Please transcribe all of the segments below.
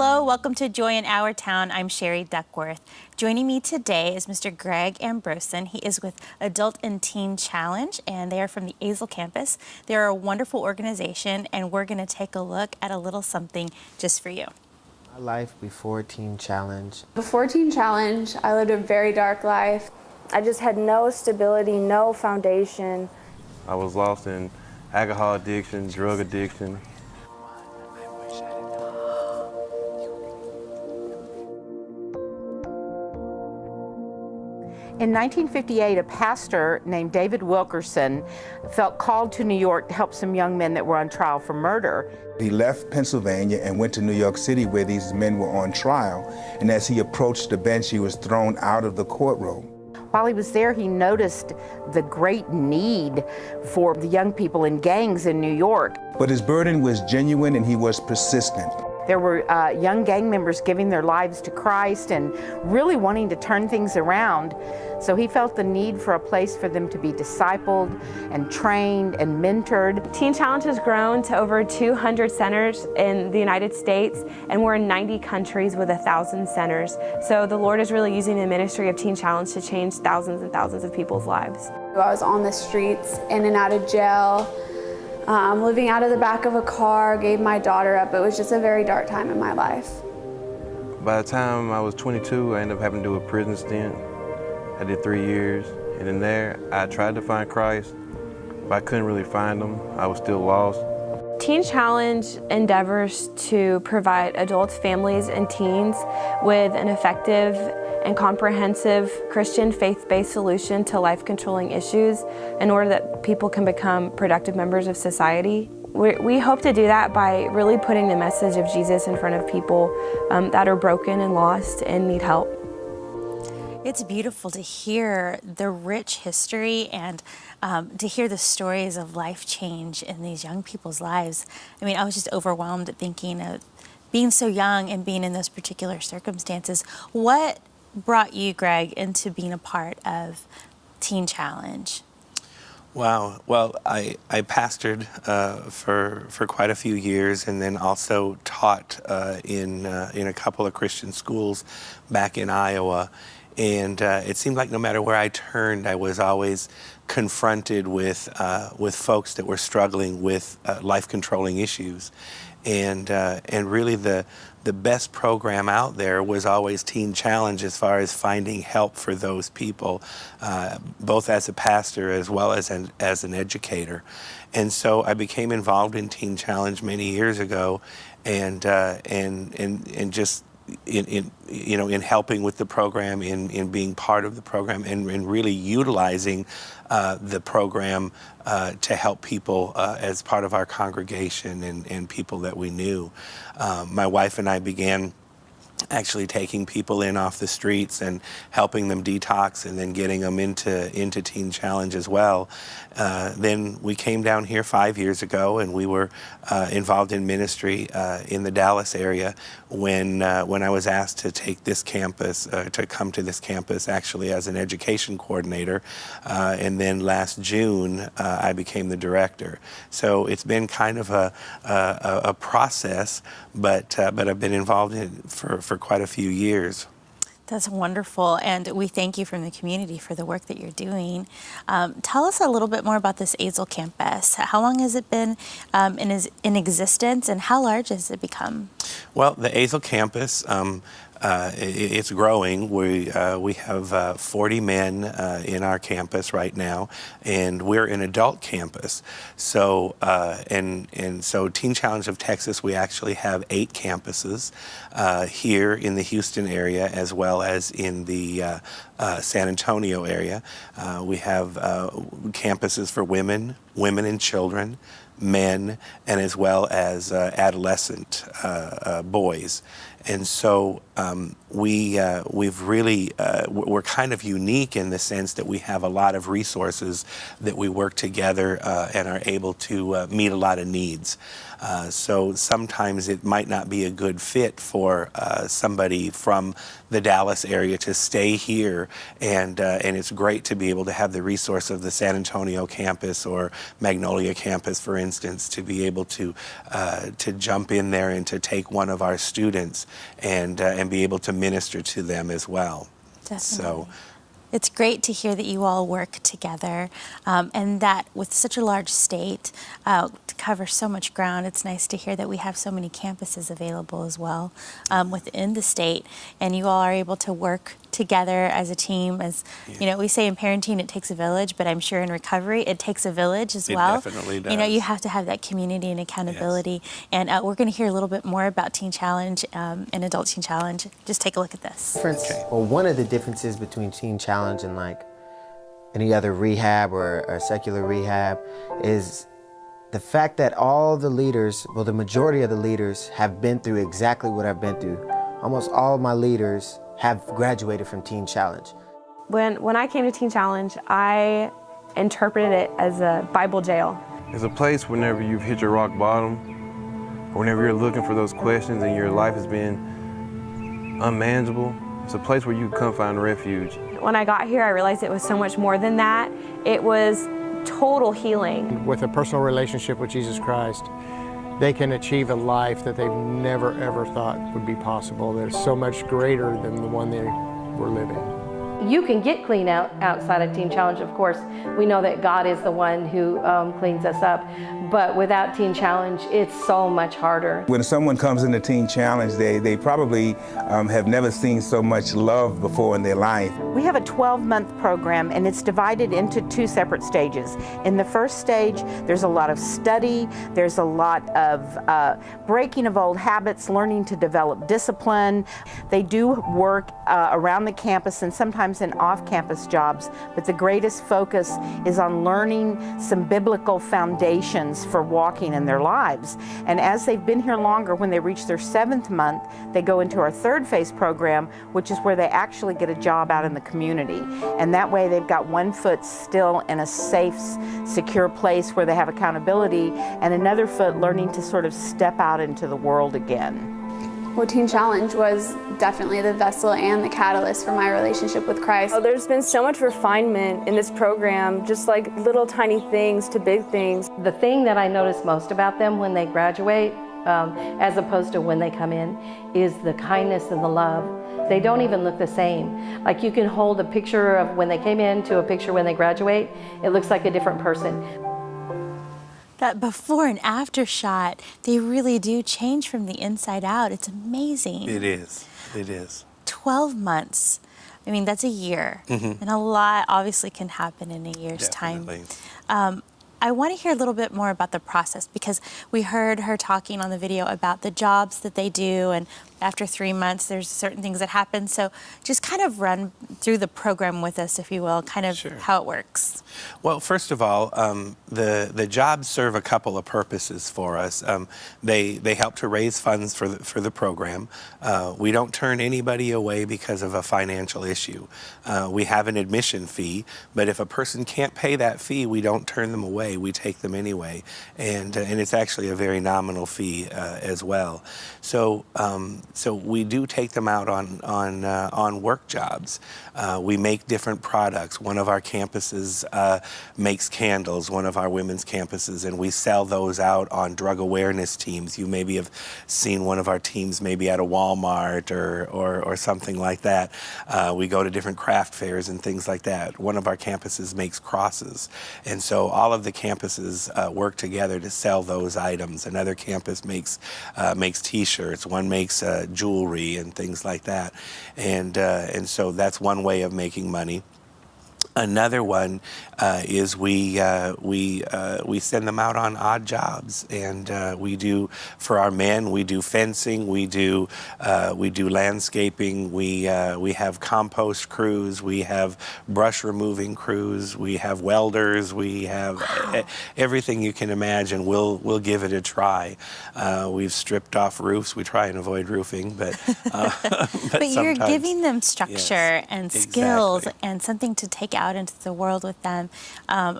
Hello, welcome to Joy in Our Town. I'm Sherry Duckworth. Joining me today is Mr. Greg Ambrosen. He is with Adult and Teen Challenge, and they are from the Azle campus. They're a wonderful organization, and we're going to take a look at a little something just for you. My life before Teen Challenge. Before Teen Challenge, I lived a very dark life. I just had no stability, no foundation. I was lost in alcohol addiction, drug addiction. In 1958, a pastor named David Wilkerson felt called to New York to help some young men that were on trial for murder. He left Pennsylvania and went to New York City where these men were on trial, and as he approached the bench, he was thrown out of the courtroom. While he was there, he noticed the great need for the young people in gangs in New York. But his burden was genuine and he was persistent. There were young gang members giving their lives to Christ and really wanting to turn things around. So he felt the need for a place for them to be discipled and trained and mentored. Teen Challenge has grown to over 200 centers in the United States, and we're in 90 countries with 1,000 centers. So the Lord is really using the ministry of Teen Challenge to change thousands and thousands of people's lives. I was on the streets, in and out of jail, living out of the back of a car, gave my daughter up. It was just a very dark time in my life. By the time I was 22, I ended up having to do a prison stint. I did 3 years, and in there, I tried to find Christ, but I couldn't really find him. I was still lost. Teen Challenge endeavors to provide adults, families, and teens with an effective and comprehensive Christian faith-based solution to life-controlling issues in order that people can become productive members of society. We hope to do that by really putting the message of Jesus in front of people that are broken and lost and need help. It's beautiful to hear the rich history and to hear the stories of life change in these young people's lives. I mean, I was just overwhelmed at thinking of being so young and being in those particular circumstances. What brought you, Greg, into being a part of Teen Challenge? Wow. Well, I pastored for quite a few years, and then also taught in a couple of Christian schools back in Iowa. And it seemed like no matter where I turned, I was always confronted with folks that were struggling with life-controlling issues. And really the best program out there was always Teen Challenge as far as finding help for those people, both as a pastor as well as an educator. And so I became involved in Teen Challenge many years ago, and just in helping with the program, in being part of the program, and really utilizing the program to help people as part of our congregation and people that we knew. My wife and I began actually taking people in off the streets and helping them detox, and then getting them into Teen Challenge as well. Then we came down here 5 years ago, and we were involved in ministry in the Dallas area when I was asked to take this campus, to come to this campus actually as an education coordinator. And then last June, I became the director. So it's been kind of a process, but I've been involved in it for quite a few years. That's wonderful, and we thank you from the community for the work that you're doing. Tell us a little bit more about this Azle campus. How long has it been in existence, and how large has it become? Well, the Azle campus, it's growing. We have 40 men in our campus right now, and we're an adult campus. So so Teen Challenge of Texas, we actually have 8 campuses here in the Houston area, as well as in the San Antonio area. We have campuses for women and children, men, and as well as adolescent boys. And so we've really, we're kind of unique in the sense that we have a lot of resources that we work together and are able to meet a lot of needs. So sometimes it might not be a good fit for somebody from the Dallas area to stay here, and it's great to be able to have the resource of the San Antonio campus or Magnolia campus, for instance, to be able to jump in there and to take one of our students and be able to minister to them as well. Definitely. So. It's great to hear that you all work together, and that with such a large state, to cover so much ground, it's nice to hear that we have so many campuses available as well within the state, and you all are able to work together as a team. As you know, we say in parenting it takes a village, but I'm sure in recovery it takes a village as well. It definitely does. You know, you have to have that community and accountability. Yes. And we're going to hear a little bit more about Teen Challenge and Adult Teen Challenge. Just take a look at this. Okay. Well, one of the differences between Teen Challenge and like any other rehab or secular rehab is the fact that all the leaders, well, the majority of the leaders have been through exactly what I've been through. Almost all of my leaders have graduated from Teen Challenge. When I came to Teen Challenge, I interpreted it as a Bible jail. It's a place whenever you've hit your rock bottom, or whenever you're looking for those questions and your life has been unmanageable. It's a place where you can come find refuge. When I got here, I realized it was so much more than that. It was total healing. With a personal relationship with Jesus Christ, they can achieve a life that they've never ever thought would be possible. That is so much greater than the one they were living. You can get clean outside of Teen Challenge, of course. We know that God is the one who cleans us up, but without Teen Challenge, it's so much harder. When someone comes into Teen Challenge, they probably have never seen so much love before in their life. We have a 12-month program, and it's divided into 2 separate stages. In the first stage, there's a lot of study, there's a lot of breaking of old habits, learning to develop discipline. They do work around the campus and sometimes in off-campus jobs, but the greatest focus is on learning some biblical foundations for walking in their lives. And as they've been here longer, when they reach their 7th month, they go into our 3rd phase program, which is where they actually get a job out in the community. And that way they've got one foot still in a safe, secure place where they have accountability, and another foot learning to sort of step out into the world again. Well, Teen Challenge was definitely the vessel and the catalyst for my relationship with Christ. Oh, there's been so much refinement in this program, just like little tiny things to big things. The thing that I notice most about them when they graduate, as opposed to when they come in, is the kindness and the love. They don't even look the same. Like you can hold a picture of when they came in to a picture when they graduate, it looks like a different person. That before and after shot, they really do change from the inside out. It's amazing. It is. It is. 12 months. I mean, that's a year. Mm-hmm. And a lot obviously can happen in a year's Definitely. time. I want to hear a little bit more about the process, because we heard her talking on the video about the jobs that they do, and after 3 months there's certain things that happen. So just kind of run through the program with us, if you will, kind of how it works. Well, first of all, the jobs serve a couple of purposes for us. They help to raise funds for the program. We don't turn anybody away because of a financial issue. We have an admission fee, but if a person can't pay that fee, we don't turn them away. We take them anyway, and it's actually a very nominal fee as well. So we do take them out on work jobs. We make different products. One of our campuses makes candles, one of our women's campuses, and we sell those out on drug awareness teams. You maybe have seen one of our teams maybe at a Walmart or something like that. We go to different craft fairs and things like that. One of our campuses makes crosses, and so all of the campuses work together to sell those items. Another campus makes T-shirts. One makes jewelry and things like that, and so that's one way of making money. Another one is we send them out on odd jobs, and we do, for our men, we do fencing, we do landscaping, we have compost crews, we have brush removing crews, we have welders, we have everything you can imagine. We'll give it a try. We've stripped off roofs. We try and avoid roofing, but but you're giving them structure and skills and something to take out into the world with them.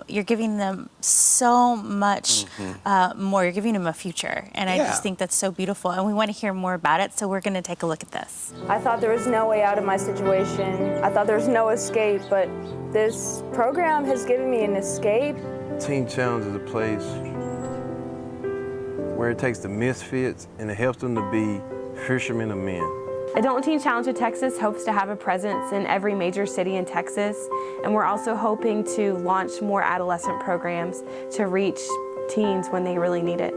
You're giving them so much more. You're giving them a future, and I just think that's so beautiful, and we want to hear more about it, so we're going to take a look at this. I thought there was no way out of my situation. I thought there was no escape, but this program has given me an escape. Teen Challenge is a place where it takes the misfits and it helps them to be fishermen of men. Adult Teen Challenge of Texas hopes to have a presence in every major city in Texas, and we're also hoping to launch more adolescent programs to reach teens when they really need it.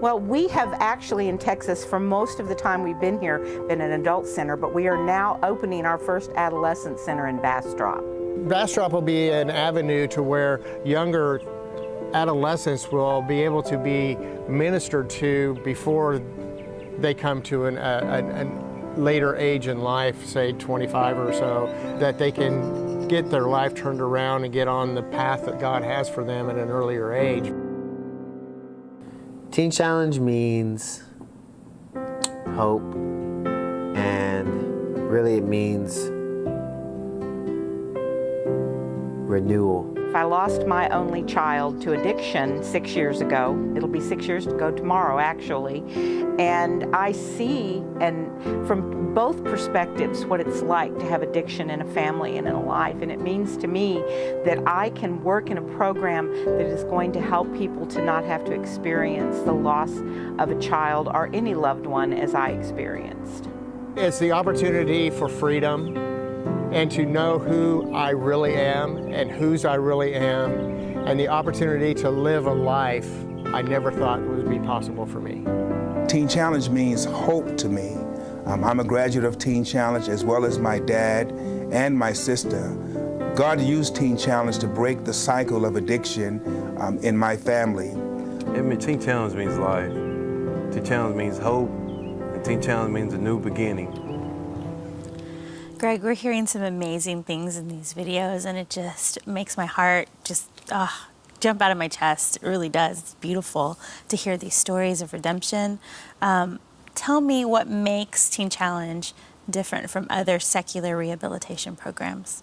Well, we have actually in Texas, for most of the time we've been here, been an adult center, but we are now opening our first adolescent center in Bastrop. Bastrop will be an avenue to where younger adolescents will be able to be ministered to before they come to a later age in life, say 25 or so, that they can get their life turned around and get on the path that God has for them at an earlier age. Teen Challenge means hope, and really it means renewal. I lost my only child to addiction 6 years ago. It'll be 6 years ago tomorrow, actually. And I see, and from both perspectives, what it's like to have addiction in a family and in a life. And it means to me that I can work in a program that is going to help people to not have to experience the loss of a child or any loved one as I experienced. It's the opportunity for freedom and to know who I really am and whose I really am, and the opportunity to live a life I never thought would be possible for me. Teen Challenge means hope to me. I'm a graduate of Teen Challenge, as well as my dad and my sister. God used Teen Challenge to break the cycle of addiction in my family. Teen Challenge means life. Teen Challenge means hope. And Teen Challenge means a new beginning. Greg, we're hearing some amazing things in these videos, and it just makes my heart just jump out of my chest. It really does. It's beautiful to hear these stories of redemption. Tell me what makes Teen Challenge different from other secular rehabilitation programs.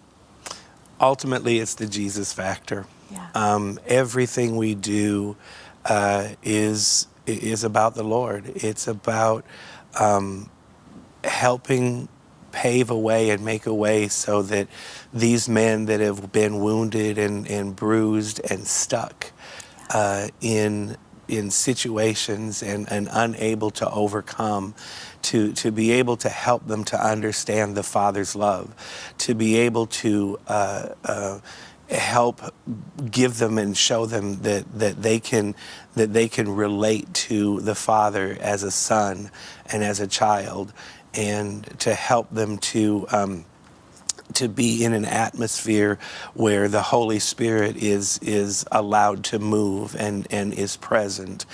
Ultimately, it's the Jesus factor. Yeah. Everything we do is about the Lord. It's about helping pave a way and make a way so that these men that have been wounded and bruised and stuck in situations and unable to overcome, to be able to help them to understand the Father's love, to be able to help give them and show them that they can relate to the Father as a son and as a child, and to help them to be in an atmosphere where the Holy Spirit is allowed to move and is present,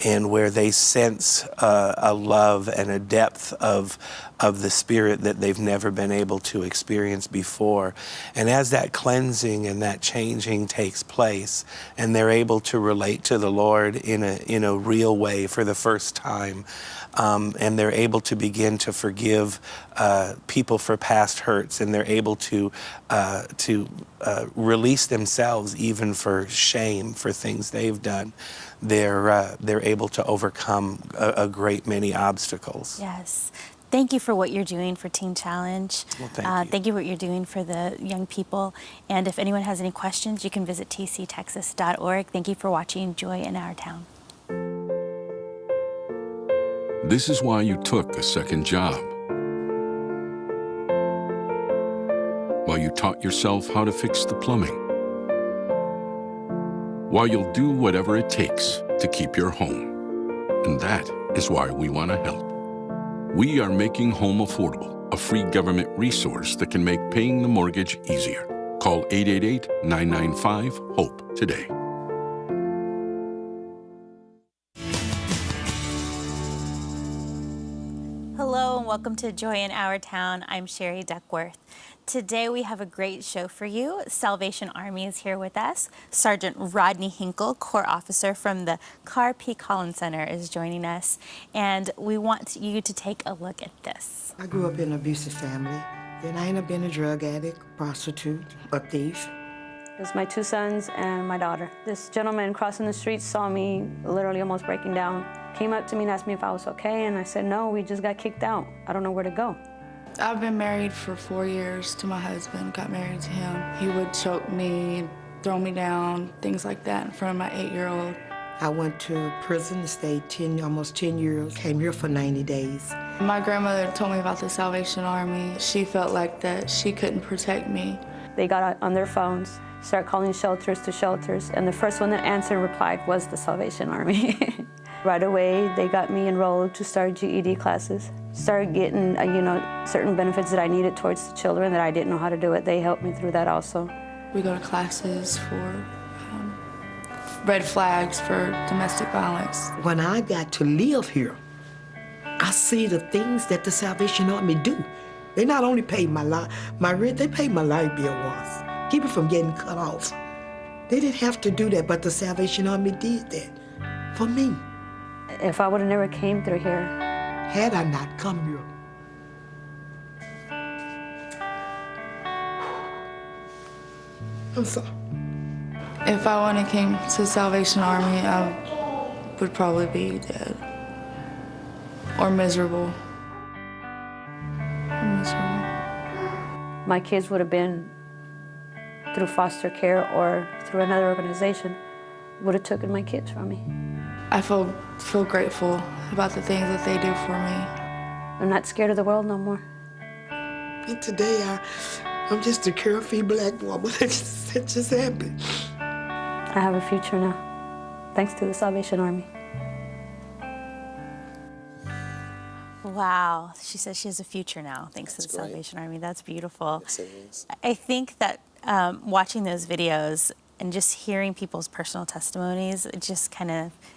and where they sense a love and a depth of the Spirit that they've never been able to experience before. And as that cleansing and that changing takes place, and they're able to relate to the Lord in a real way for the first time, and they're able to begin to forgive people for past hurts, and they're able to release themselves even for shame for things they've done, they're able to overcome a great many obstacles. Yes. Thank you for what you're doing for Teen Challenge. Well, thank you. Thank you for what you're doing for the young people. And if anyone has any questions, you can visit tctexas.org. Thank you for watching Joy in Our Town. This is why you took a second job. Why you taught yourself how to fix the plumbing. Why you'll do whatever it takes to keep your home. And that is why we want to help. We are making home affordable, a free government resource that can make paying the mortgage easier. Call 888-995-HOPE today. Hello and welcome to Joy in Our Town. I'm Sherry Duckworth. Today we have a great show for you. Salvation Army is here with us. Sergeant Rodney Hinkle, Corps Officer from the Carr P. Collins Center, is joining us. And we want you to take a look at this. I grew up in an abusive family. Then I ended up being a drug addict, prostitute, a thief. It's my 2 sons and my daughter. This gentleman crossing the street saw me literally almost breaking down. Came up to me and asked me if I was okay, and I said, no, we just got kicked out. I don't know where to go. I've been married for 4 years to my husband, got married to him. He would choke me, throw me down, things like that in front of my 8-year-old. I went to prison, stayed almost 10 years, came here for 90 days. My grandmother told me about the Salvation Army. She felt like that she couldn't protect me. They got on their phones, started calling shelters to shelters, and the first one that answered and replied was the Salvation Army. Right away, they got me enrolled to start GED classes. Started getting, certain benefits that I needed towards the children that I didn't know how to do it. They helped me through that also. We go to classes for red flags for domestic violence. When I got to live here, I see the things that the Salvation Army do. They not only paid my rent, they paid my light bill once. Keep it from getting cut off. They didn't have to do that, but the Salvation Army did that for me. If I would have never came through here. Had I not come here. I'm sorry. If I wouldn't have came to Salvation Army, I would probably be dead. Or miserable. My kids would have been through foster care or through another organization, would have taken my kids from me. I feel grateful about the things that they do for me. I'm not scared of the world no more. And today, I'm just a carefree black woman. It just happened. I have a future now, thanks to the Salvation Army. Wow, she says she has a future now, thanks to the Salvation Army. That's beautiful. Yes, it is. I think that watching those videos and just hearing people's personal testimonies, it just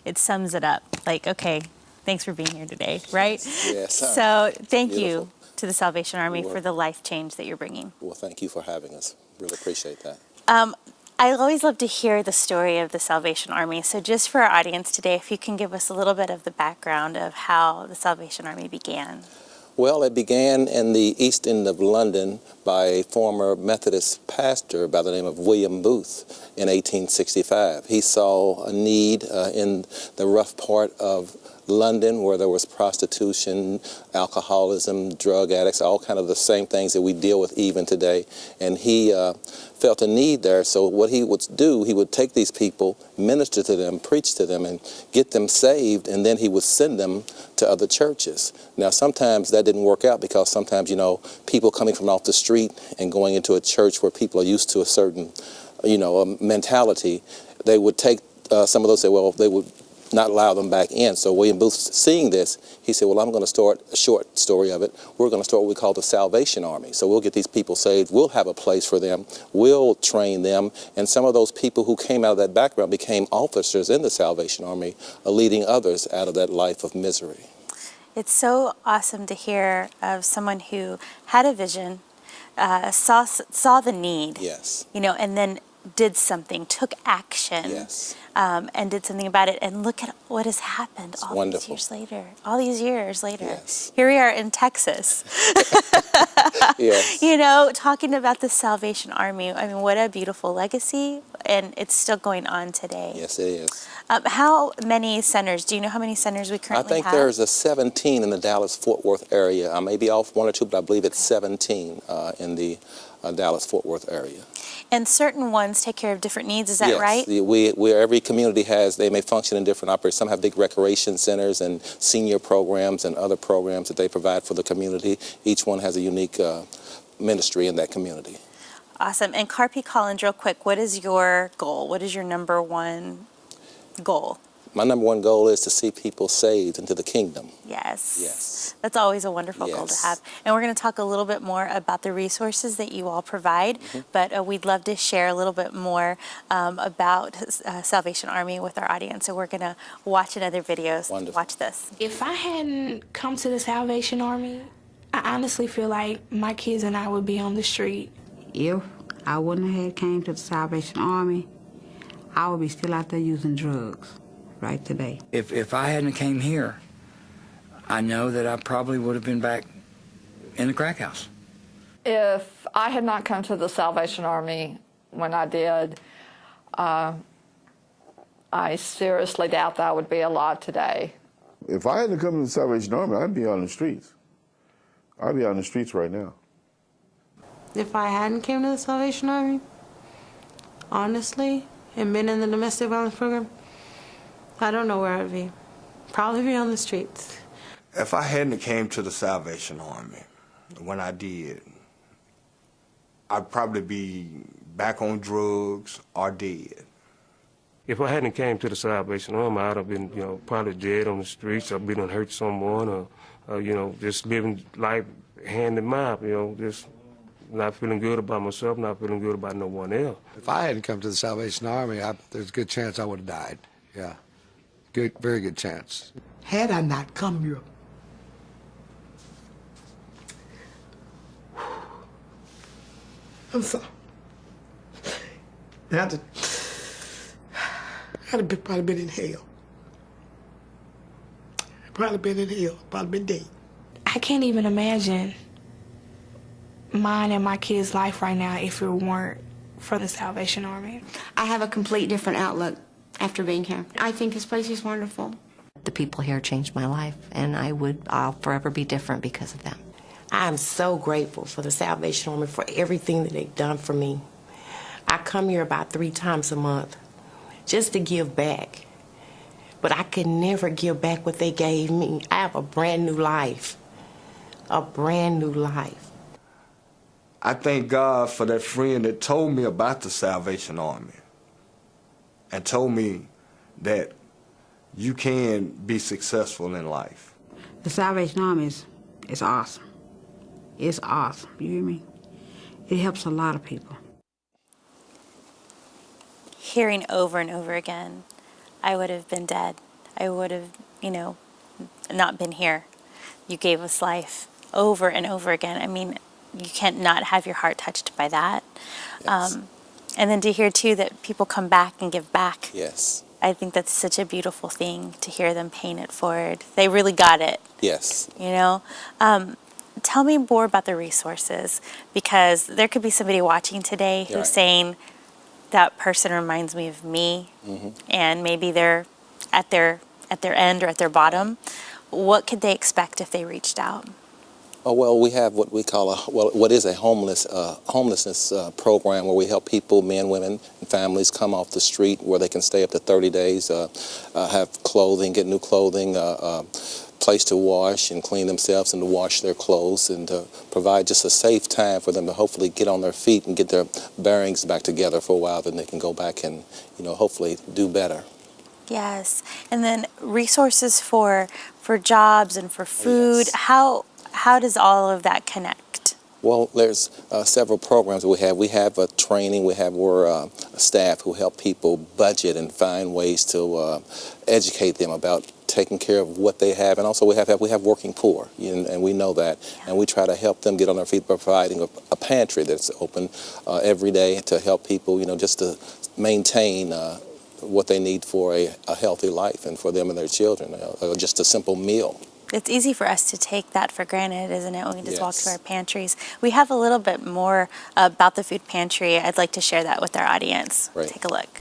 it sums it up. Like, okay, thanks for being here today, right? Yes. So thank you to the Salvation Army for the life change that you're bringing. Well, thank you for having us. Really appreciate that. I always love to hear the story of the Salvation Army. So just for our audience today, if you can give us a little bit of the background of how the Salvation Army began. Well, it began in the East End of London by a former Methodist pastor by the name of William Booth in 1865. He saw a need in the rough part of London where there was prostitution, alcoholism, drug addicts, all kind of the same things that we deal with even today. And he felt a need there. So what he would do, he would take these people, minister to them, preach to them, and get them saved, and then he would send them to other churches. Now, sometimes that didn't work out because sometimes, people coming from off the street and going into a church where people are used to a certain, mentality, they would take some of those, they would not allow them back in. So William Booth, seeing this, he said, well, I'm going to start a short story of it. We're going to start what we call the Salvation Army. So we'll get these people saved. We'll have a place for them. We'll train them. And some of those people who came out of that background became officers in the Salvation Army, leading others out of that life of misery. It's so awesome to hear of someone who had a vision, saw the need, yes, and then did something, took action, yes, and did something about it. And look at what has happened these years later. All these years later. Yes. Here we are in Texas. Yes. Talking about the Salvation Army. I mean, what a beautiful legacy, and it's still going on today. Yes, it is. How many centers? Do you know how many centers we currently have? I think there's 17 in the Dallas-Fort Worth area. I may be off one or two, but I believe it's 17 in the Dallas-Fort Worth area. And certain ones take care of different needs, is that right? Yes, every community they may function in different operations. Some have big recreation centers and senior programs and other programs that they provide for the community. Each one has a unique ministry in that community. Awesome. And Carpy Collins, real quick, what is your goal? What is your number one goal? My number one goal is to see people saved into the kingdom. Yes. Yes. That's always a wonderful goal to have. And we're going to talk a little bit more about the resources that you all provide, but we'd love to share a little bit more about Salvation Army with our audience. So we're going to watch another video. Watch this. If I hadn't come to the Salvation Army, I honestly feel like my kids and I would be on the street. If I wouldn't have came to the Salvation Army, I would be still out there using drugs right today. If I hadn't came here, I know that I probably would have been back in the crack house. If I had not come to the Salvation Army when I did, I seriously doubt that I would be alive today. If I hadn't come to the Salvation Army, I'd be on the streets. I'd be on the streets right now. If I hadn't came to the Salvation Army, honestly, and been in the domestic violence program, I don't know where I'd be. Probably be on the streets. If I hadn't came to the Salvation Army when I did, I'd probably be back on drugs or dead. If I hadn't came to the Salvation Army, I'd have been, probably dead on the streets, or been hurt someone, or just living life hand in mouth, just not feeling good about myself, not feeling good about no one else. If I hadn't come to the Salvation Army, there's a good chance I would have died. Yeah, very good chance. Had I not come here, I'm sorry. I'd have probably been in hell. Probably been in hell, probably been dead. I can't even imagine mine and my kids' life right now if it weren't for the Salvation Army. I have a complete different outlook after being here. I think this place is wonderful. The people here changed my life, and I'll forever be different because of them. I'm so grateful for the Salvation Army for everything that they've done for me. I come here about 3 times a month just to give back. But I could never give back what they gave me. I have a brand new life. A brand new life. I thank God for that friend that told me about the Salvation Army and told me that you can be successful in life. The Salvation Army is awesome. It's awesome, you hear me? It helps a lot of people. Hearing over and over again, I would have been dead. I would have, not been here. You gave us life over and over again. I mean, you can't not have your heart touched by that. Yes. And then to hear, too, that people come back and give back. Yes. I think that's such a beautiful thing to hear them paying it forward. They really got it. Yes. Tell me more about the resources, because there could be somebody watching today who's saying, that person reminds me of me, and maybe they're at their end or at their bottom. What could they expect if they reached out? Oh, well, we have what we call what is a homelessness program where we help people, men, women, and families come off the street where they can stay up to 30 days, have clothing, get new clothing, place to wash and clean themselves and to wash their clothes, and to provide just a safe time for them to hopefully get on their feet and get their bearings back together for a while, then they can go back and, hopefully do better. Yes. And then resources for jobs and for food. Yes. How does all of that connect? Well, there's several programs that we have. We have a training. We're staff who help people budget and find ways to educate them about taking care of what they have. And also we have working poor, and we know that. Yeah. And we try to help them get on their feet by providing a pantry that's open every day to help people, just to maintain what they need for a healthy life and for them and their children, just a simple meal. It's easy for us to take that for granted, isn't it, when we just walk to our pantries. We have a little bit more about the food pantry. I'd like to share that with our audience. Right. Take a look.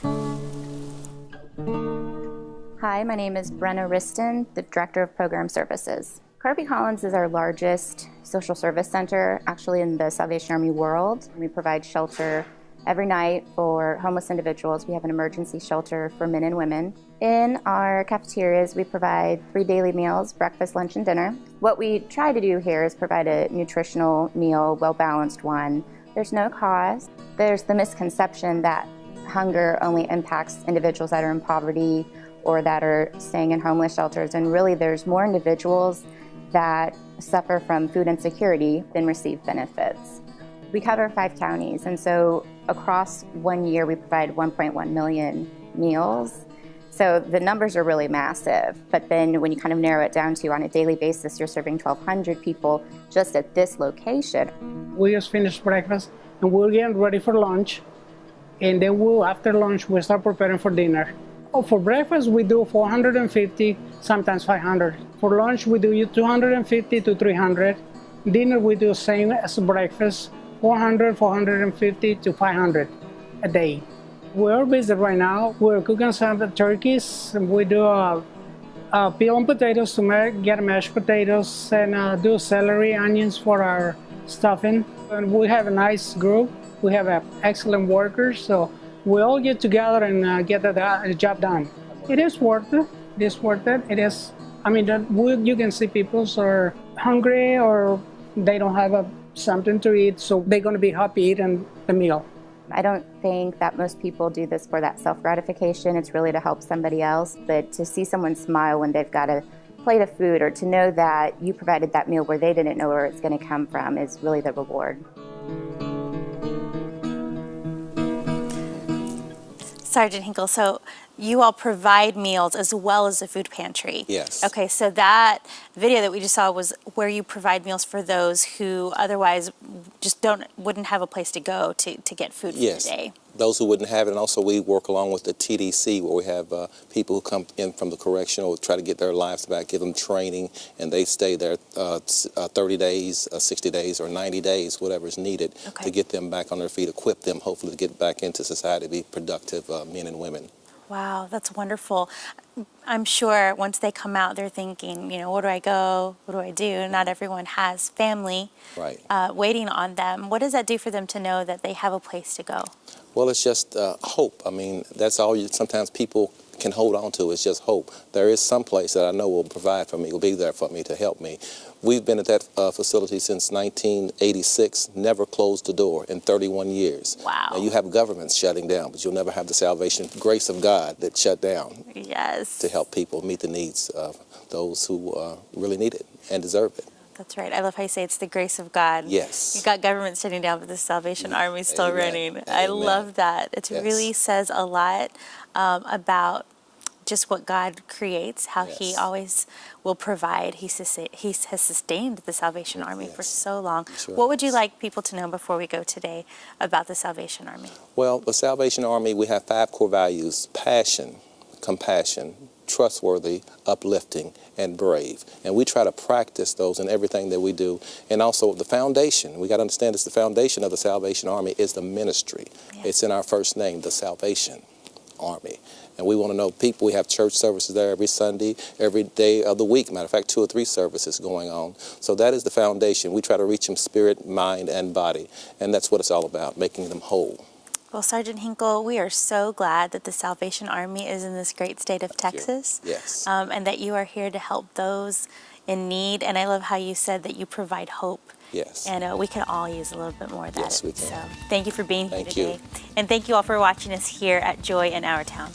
Hi, my name is Brenna Riston, the Director of Program Services. Kirby Collins is our largest social service center, actually in the Salvation Army world. We provide shelter every night for homeless individuals. We have an emergency shelter for men and women. In our cafeterias, we provide 3 daily meals, breakfast, lunch, and dinner. What we try to do here is provide a nutritional meal, well-balanced one. There's no cost. There's the misconception that hunger only impacts individuals that are in poverty or that are staying in homeless shelters, and really there's more individuals that suffer from food insecurity than receive benefits. We cover 5 counties, and so across 1 year we provide 1.1 million meals. So the numbers are really massive, but then when you kind of narrow it down to on a daily basis, you're serving 1,200 people just at this location. We just finished breakfast and we're getting ready for lunch, and then after lunch we'll start preparing for dinner. For breakfast we do 450, sometimes 500. For lunch we do 250 to 300. Dinner we do same as breakfast, 400, 450 to 500 a day. We're busy right now. We're cooking some turkeys. We do peel and potatoes to get mashed potatoes, and do celery, onions for our stuffing. And we have a nice group. We have excellent workers, so we all get together and get the job done. It is worth it. It is worth it. It is, I mean, you can see people are hungry or they don't have something to eat, so they're going to be happy eating the meal. I don't think that most people do this for that self-gratification. It's really to help somebody else, but to see someone smile when they've got a plate of food, or to know that you provided that meal where they didn't know where it's going to come from, is really the reward. Sergeant Hinkle, so you all provide meals as well as a food pantry. Yes. Okay, so that video that we just saw was where you provide meals for those who otherwise just wouldn't have a place to go to get food for the day. Those who wouldn't have it. And also we work along with the TDC, where we have people who come in from the correctional, try to get their lives back, give them training, and they stay there 30 days, 60 days, or 90 days, whatever is needed, to get them back on their feet, equip them, hopefully to get back into society, be productive men and women. Wow, that's wonderful. I'm sure once they come out, they're thinking, you know, where do I go? What do I do? Not everyone has family waiting on them. What does that do for them to know that they have a place to go? Well, it's just hope. I mean, that's all sometimes people can hold on to, is just hope. There is some place that I know will provide for me, will be there for me, to help me. We've been at that facility since 1986, never closed the door in 31 years. Wow. Now, you have governments shutting down, but you'll never have the salvation, grace of God that shut down. Yes. To help people meet the needs of those who really need it and deserve it. That's right. I love how you say it's the grace of God. Yes. You got government sitting down, but the Salvation Army is still running. I love that. It really says a lot about just what God creates, how He always will provide. He has sustained the Salvation Army for so long. What would you like people to know before we go today about the Salvation Army? Well, the Salvation Army, we have 5 core values: passion, compassion, trustworthy, uplifting, and brave. And we try to practice those in everything that we do. And also the foundation. We got to understand it's the foundation of the Salvation Army is the ministry. It's in our first name, the Salvation Army. And we want to know people. We have church services there every Sunday, every day of the week. Matter of fact, 2 or 3 services going on. So that is the foundation. We try to reach them spirit, mind, and body. And that's what it's all about, making them whole. Well, Sergeant Hinkle, we are so glad that the Salvation Army is in this great state of Texas. Yes. And that you are here to help those in need. And I love how you said that you provide hope. Yes. And we can all use a little bit more of that. Yes, we can. So thank you for being here Thank today. you. And thank you all for watching us here at Joy in Our Town.